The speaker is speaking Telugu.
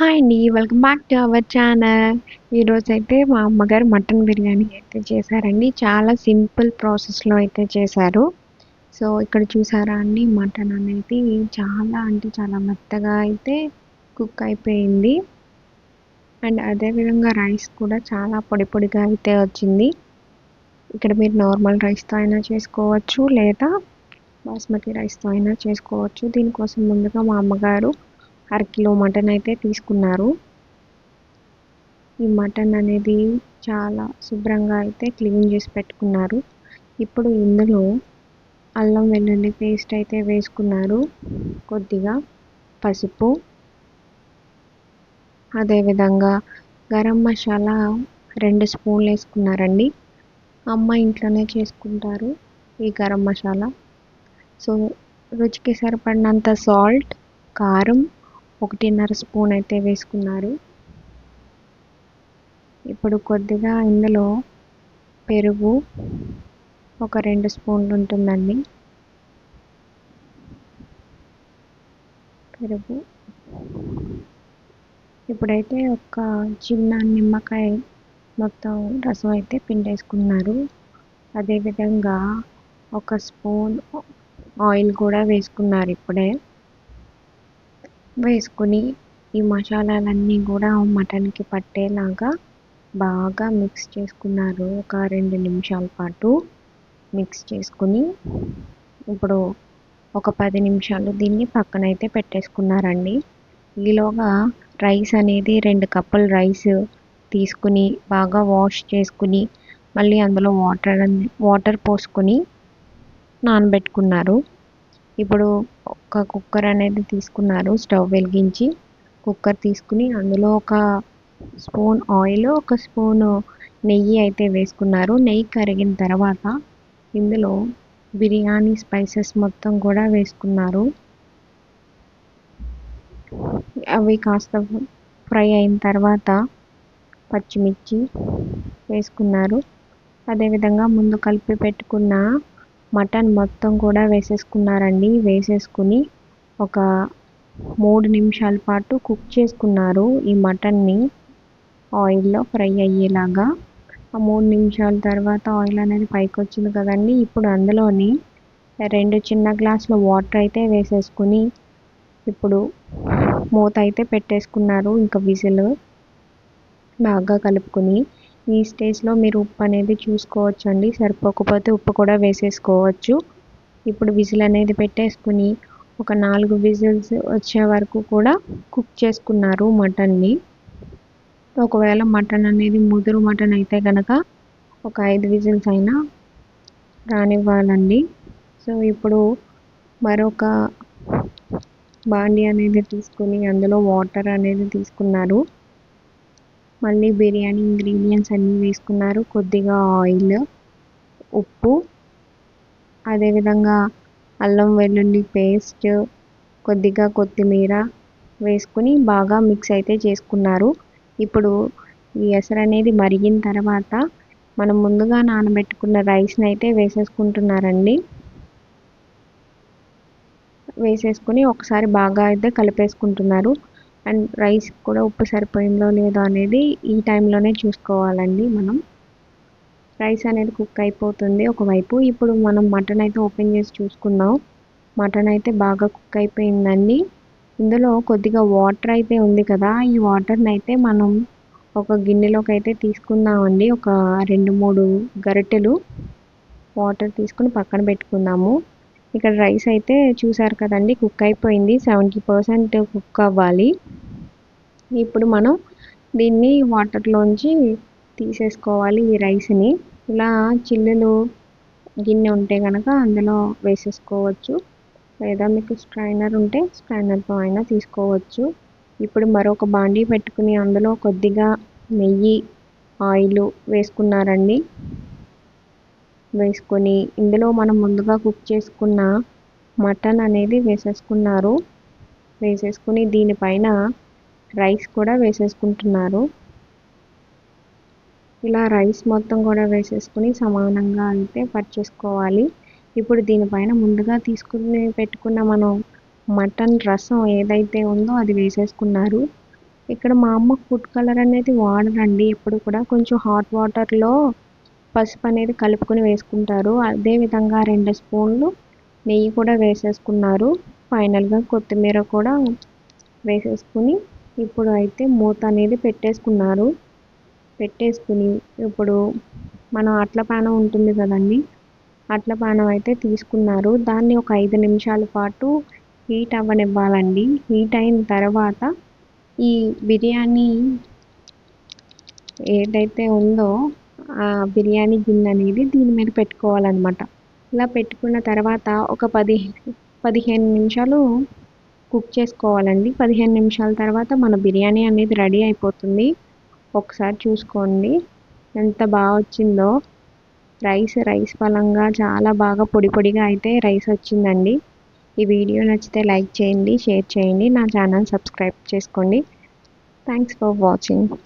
హాయ్ అండి. Welcome back to our channel. ఈరోజైతే మా అమ్మగారు మటన్ బిర్యానీ అయితే చేశారండి. చాలా సింపుల్ ప్రాసెస్‌లో అయితే చేశారు. సో, ఇక్కడ చూసారా అండి మటన్ అనేది చాలా అంటే చాలా మెత్తగా అయితే కుక్ అయిపోయింది. అండ్ అదే విధంగా రైస్ కూడా చాలా పొడి పొడిగా అయితే వచ్చింది. ఇక్కడ మీరు నార్మల్ రైస్‌తో అయినా చేసుకోవచ్చు, లేదా బాస్మతి రైస్‌తో అయినా చేసుకోవచ్చు. దీనికోసం ముందుగా మా అమ్మగారు అరకిలో మటన్ అయితే తీసుకున్నారు. ఈ మటన్ అనేది చాలా శుభ్రంగా అయితే క్లీన్ చేసి పెట్టుకున్నారు. ఇప్పుడు ఇందులో అల్లం వెల్లుల్లి పేస్ట్ అయితే వేసుకున్నారు, కొద్దిగా పసుపు, అదేవిధంగా గరం మసాలా 2 స్పూన్లు వేసుకున్నారండి. అమ్మ ఇంట్లోనే చేసుకుంటారు ఈ గరం మసాలా. సో రుచికి సరిపడినంత సాల్ట్, కారం 1.5 స్పూన్ అయితే వేసుకున్నారు. ఇప్పుడు కొద్దిగా ఇందులో పెరుగు ఒక 2 స్పూన్లు ఉంటుందండి. పెరుగు ఇప్పుడైతే ఒక చిన్న నిమ్మకాయ మొత్తం రసం అయితే పిండేసుకున్నారు. అదేవిధంగా ఒక స్పూన్ ఆయిల్ కూడా వేసుకున్నారు. ఇప్పుడే వేసుకుని ఈ మసాలాలన్నీ కూడా మటన్కి పట్టేలాగా బాగా మిక్స్ చేసుకున్నారు. ఒక 2 నిమిషాల పాటు మిక్స్ చేసుకుని ఇప్పుడు ఒక 10 నిమిషాలు దీన్ని పక్కనైతే పెట్టేసుకున్నారండి. ఈలోగా రైస్ అనేది 2 కప్పుల రైస్ తీసుకుని బాగా వాష్ చేసుకుని మళ్ళీ అందులో వాటర్ పోసుకొని నానబెట్టుకున్నారు. ఇప్పుడు ఒక కుక్కర్ అనేది తీసుకున్నారు. స్టవ్ వెలిగించి కుక్కర్ తీసుకుని అందులో ఒక స్పూన్ ఆయిల్, ఒక స్పూను నెయ్యి అయితే వేసుకున్నారు. నెయ్యి కరిగిన తర్వాత ఇందులో బిర్యానీ స్పైసెస్ మొత్తం కూడా వేసుకున్నారు. అవి కాస్త ఫ్రై అయిన తర్వాత పచ్చిమిర్చి వేసుకున్నారు. అదేవిధంగా ముందు కలిపి పెట్టుకున్న మటన్ మొత్తం కూడా వేసేసుకున్నారండి. వేసేసుకుని ఒక 3 నిమిషాల పాటు కుక్ చేసుకున్నారు ఈ మటన్ని ఆయిల్లో ఫ్రై అయ్యేలాగా. ఆ 3 నిమిషాల తర్వాత ఆయిల్ అనేది పైకి వచ్చింది కదండి. ఇప్పుడు అందులోని 2 చిన్న గ్లాసుల వాటర్ అయితే వేసేసుకుని ఇప్పుడు మూత అయితే పెట్టేసుకున్నారు. ఇంకా విజిల్ బాగా కలుపుకొని ఈ స్టేజ్లో మీరు ఉప్పు అనేది చూసుకోవచ్చు అండి. సరిపోకపోతే ఉప్పు కూడా వేసేసుకోవచ్చు. ఇప్పుడు విజిల్ అనేది పెట్టేసుకుని ఒక 4 విజిల్స్ వచ్చే వరకు కూడా కుక్ చేసుకున్నారు మటన్ని. ఒకవేళ మటన్ అనేది ముదురు మటన్ అయితే కనుక ఒక 5 విజిల్స్ అయినా రానివ్వాలండి. సో ఇప్పుడు మరొక బాండి అనేది తీసుకుని అందులో వాటర్ అనేది తీసుకున్నారు. మళ్ళీ బిర్యానీ ఇంగ్రీడియంట్స్ అన్నీ వేసుకున్నారు. కొద్దిగా ఆయిల్, ఉప్పు, అదేవిధంగా అల్లం వెల్లుల్లి పేస్ట్, కొద్దిగా కొత్తిమీర వేసుకుని బాగా మిక్స్ అయితే చేసుకున్నారు. ఇప్పుడు ఈ ఎసరు అనేది మరిగిన తర్వాత మనం ముందుగా నానబెట్టుకున్న రైస్ని అయితే వేసేసుకుంటున్నారండి. వేసేసుకుని ఒకసారి బాగా అయితే కలిపేసుకుంటున్నారు. అండ్ రైస్ కూడా ఉప్పు సరిపోయిందో లేదో అనేది ఈ టైంలోనే చూసుకోవాలండి మనం. రైస్ అనేది కుక్ అయిపోతుంది ఒకవైపు. ఇప్పుడు మనం మటన్ అయితే ఓపెన్ చేసి చూసుకుందాం. మటన్ అయితే బాగా కుక్ అయిపోయిందండి. ఇందులో కొద్దిగా వాటర్ అయితే ఉంది కదా, ఈ వాటర్ని అయితే మనం ఒక గిన్నెలోకి అయితే తీసుకుందామండి. ఒక 2-3 గరిటెలు వాటర్ తీసుకుని పక్కన పెట్టుకుందాము. ఇక్కడ రైస్ అయితే చూసారు కదండి, కుక్ అయిపోయింది. 70% కుక్ అవ్వాలి. ఇప్పుడు మనం దీన్ని వాటర్లోంచి తీసేసుకోవాలి ఈ రైస్ని. ఇలా చిల్లులు గిన్నె ఉంటే కనుక అందులో వేసేసుకోవచ్చు, లేదా మీకు స్ట్రైనర్ ఉంటే స్ట్రైనర్తో అయినా తీసుకోవచ్చు. ఇప్పుడు మరొక బాండీ పెట్టుకుని అందులో కొద్దిగా నెయ్యి, ఆయిల్ వేసుకున్నారండి. వేసుకొని ఇందులో మనం ముందుగా కుక్ చేసుకున్న మటన్ అనేది వేసేసుకున్నారు. వేసేసుకుని దీనిపైన రైస్ కూడా వేసేసుకుంటున్నారు. ఇలా రైస్ మొత్తం కూడా వేసేసుకుని సమానంగా అయితే కట్ చేసుకోవాలి. ఇప్పుడు దీనిపైన ముందుగా తీసుకుని పెట్టుకున్న మనం మటన్ రసం ఏదైతే ఉందో అది వేసేసుకున్నారు. ఇక్కడ మా అమ్మ ఫుడ్ కలర్ అనేది వాడరండి ఎప్పుడు కూడా. కొంచెం హాట్ వాటర్లో పసుపు అనేది కలుపుకొని వేసుకుంటారు. అదేవిధంగా 2 స్పూన్లు నెయ్యి కూడా వేసేసుకున్నారు. ఫైనల్గా కొత్తిమీర కూడా వేసేసుకుని ఇప్పుడు అయితే మూత అనేది పెట్టేసుకున్నారు. పెట్టేసుకుని ఇప్పుడు మనం అట్ల పానం ఉంటుంది కదండి, అట్ల పానం అయితే తీసుకున్నారు. దాన్ని ఒక 5 నిమిషాల పాటు హీట్ అవ్వనివ్వాలండి. హీట్ అయిన తర్వాత ఈ బిర్యానీ ఏదైతే ఉందో ఆ బిర్యానీ గిన్నె అనేది దీని మీద పెట్టుకోవాలన్నమాట. ఇలా పెట్టుకున్న తర్వాత ఒక 15 నిమిషాలు కుక్ చేసుకోవాలండి. 15 నిమిషాల తర్వాత మన బిర్యానీ అనేది రెడీ అయిపోతుంది. ఒకసారి చూసుకోండి ఎంత బాగా వచ్చిందో. రైస్ పలంగా చాలా బాగా పొడి పొడిగా అయితే రైస్ వచ్చిందండి. ఈ వీడియో నచ్చితే లైక్ చేయండి, షేర్ చేయండి, నా ఛానల్ సబ్స్క్రైబ్ చేసుకోండి. Thanks for watching.